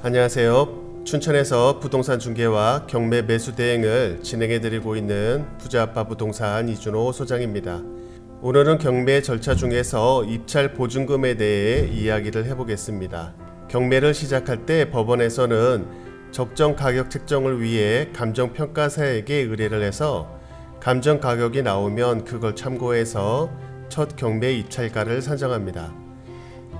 안녕하세요. 춘천에서 부동산 중개와 경매 매수 대행을 진행해드리고 있는 부자아빠 부동산 이준호 소장입니다. 오늘은 경매 절차 중에서 입찰 보증금에 대해 이야기를 해보겠습니다. 경매를 시작할 때 법원에서는 적정 가격 책정을 위해 감정평가사에게 의뢰를 해서 감정 가격이 나오면 그걸 참고해서 첫 경매 입찰가를 산정합니다.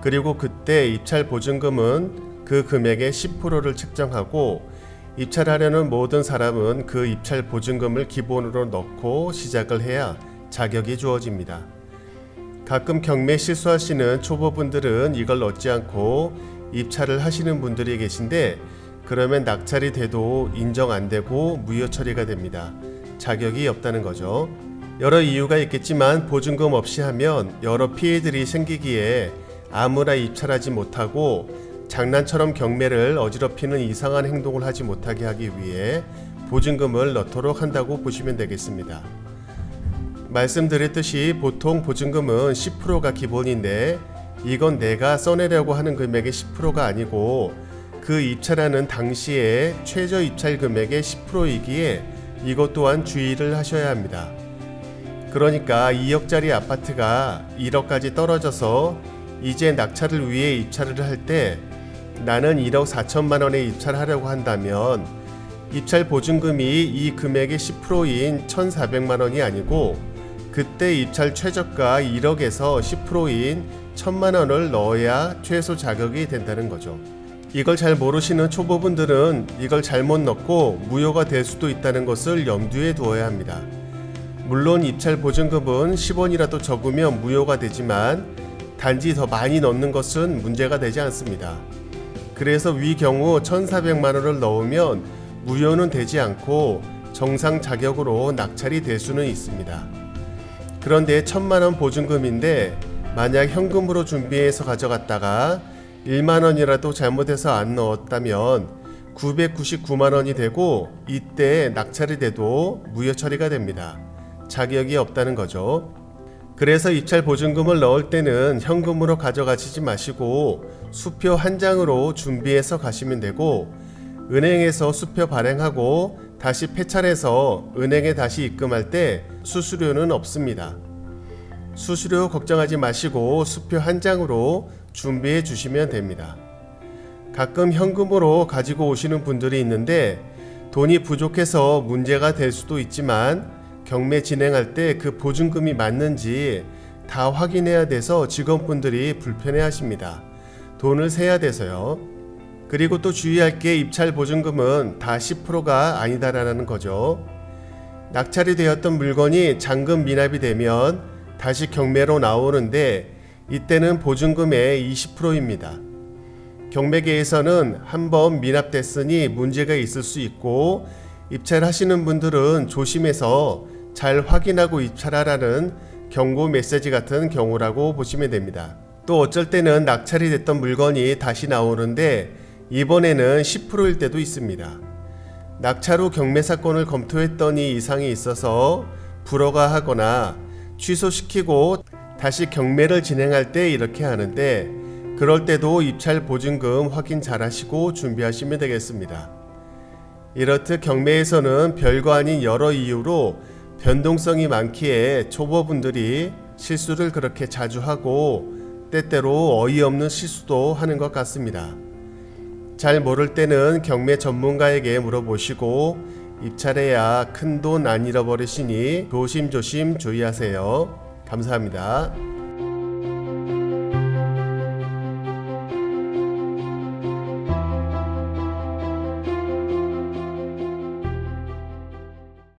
그리고 그때 입찰 보증금은 그 금액의 10%를 책정하고 입찰하려는 모든 사람은 그 입찰 보증금을 기본으로 넣고 시작을 해야 자격이 주어집니다. 가끔 경매 실수하시는 초보분들은 이걸 넣지 않고 입찰을 하시는 분들이 계신데 그러면 낙찰이 돼도 인정 안 되고 무효 처리가 됩니다. 자격이 없다는 거죠. 여러 이유가 있겠지만 보증금 없이 하면 여러 피해들이 생기기에 아무나 입찰하지 못하고 장난처럼 경매를 어지럽히는 이상한 행동을 하지 못하게 하기 위해 보증금을 넣도록 한다고 보시면 되겠습니다. 말씀드렸듯이 보통 보증금은 10%가 기본인데 이건 내가 써내려고 하는 금액의 10%가 아니고 그 입찰하는 당시에 최저 입찰 금액의 10%이기에 이것 또한 주의를 하셔야 합니다. 그러니까 2억짜리 아파트가 1억까지 떨어져서 이제 낙찰을 위해 입찰을 할 때 나는 1억 4천만 원에 입찰하려고 한다면 입찰 보증금이 이 금액의 10%인 1,400만 원이 아니고 그때 입찰 최저가 1억에서 10%인 1,000만 원을 넣어야 최소 자격이 된다는 거죠. 이걸 잘 모르시는 초보분들은 이걸 잘못 넣고 무효가 될 수도 있다는 것을 염두에 두어야 합니다. 물론 입찰 보증금은 10원이라도 적으면 무효가 되지만 단지 더 많이 넣는 것은 문제가 되지 않습니다. 그래서 위 경우 1,400만 원을 넣으면 무효는 되지 않고 정상 자격으로 낙찰이 될 수는 있습니다. 그런데 1,000만 원 보증금인데 만약 현금으로 준비해서 가져갔다가 1만 원이라도 잘못해서 안 넣었다면 999만 원이 되고 이때 낙찰이 돼도 무효 처리가 됩니다. 자격이 없다는 거죠. 그래서 입찰 보증금을 넣을 때는 현금으로 가져가시지 마시고 수표 한 장으로 준비해서 가시면 되고 은행에서 수표 발행하고 다시 폐찰해서 은행에 다시 입금할 때 수수료는 없습니다. 수수료 걱정하지 마시고 수표 한 장으로 준비해 주시면 됩니다. 가끔 현금으로 가지고 오시는 분들이 있는데 돈이 부족해서 문제가 될 수도 있지만 경매 진행할 때 그 보증금이 맞는지 다 확인해야 돼서 직원분들이 불편해 하십니다. 돈을 세야 돼서요. 그리고 또 주의할 게 입찰 보증금은 다 10%가 아니다라는 거죠. 낙찰이 되었던 물건이 잔금 미납이 되면 다시 경매로 나오는데 이때는 보증금의 20%입니다. 경매계에서는 한번 미납됐으니 문제가 있을 수 있고 입찰하시는 분들은 조심해서 잘 확인하고 입찰하라는 경고 메시지 같은 경우라고 보시면 됩니다. 또 어쩔 때는 낙찰이 됐던 물건이 다시 나오는데 이번에는 10%일 때도 있습니다. 낙찰 후 경매 사건을 검토했더니 이상이 있어서 불허가 하거나 취소시키고 다시 경매를 진행할 때 이렇게 하는데 그럴 때도 입찰 보증금 확인 잘 하시고 준비하시면 되겠습니다. 이렇듯 경매에서는 별거 아닌 여러 이유로 변동성이 많기에 초보분들이 실수를 그렇게 자주 하고 때때로 어이없는 실수도 하는 것 같습니다. 잘 모를 때는 경매 전문가에게 물어보시고 입찰해야 큰 돈 안 잃어버리시니 조심조심 주의하세요. 감사합니다.